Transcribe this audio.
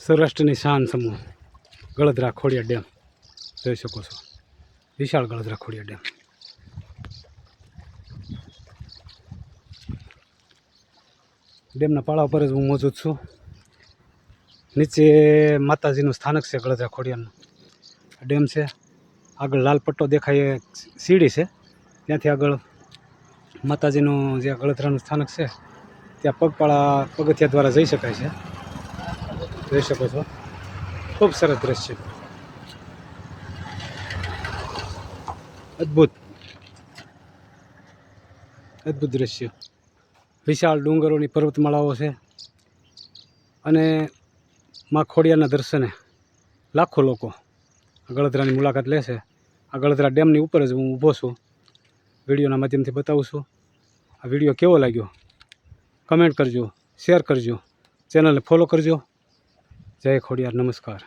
સૌરાષ્ટ્રની શાન સમૂહ ગળધરા ખોડિયાર ડેમ જોઈ શકો છો. વિશાળ ગળધરા ખોડિયાર ડેમ. ડેમના પાળા ઉપર જ હું મોજૂદ છું. નીચે માતાજીનું સ્થાનક છે ગળધરા ખોડિયારનું. ડેમ છે. આગળ લાલ પટ્ટો દેખાય એ સીડી છે. ત્યાંથી આગળ માતાજીનું જે ગળધરાનું સ્થાનક છે ત્યાં પગપાળા પગથિયા દ્વારા જઈ શકાય છે. જોઈ શકો છો. ખૂબ સરસ દ્રશ્ય. અદ્ભુત અદ્ભુત દ્રશ્ય. વિશાળ ડુંગરોની પર્વતમાળાઓ છે અને મા ખોડિયારના દર્શને લાખો લોકો ગળધરાની મુલાકાત લે છે. આ ગળધરા ડેમની ઉપર જ હું ઊભો છું. વિડીયોના માધ્યમથી બતાવું છું. આ વિડીયો કેવો લાગ્યો કમેન્ટ કરજો, શેર કરજો, ચેનલને ફોલો કરજો. જય ખોડિયાર. નમસ્કાર.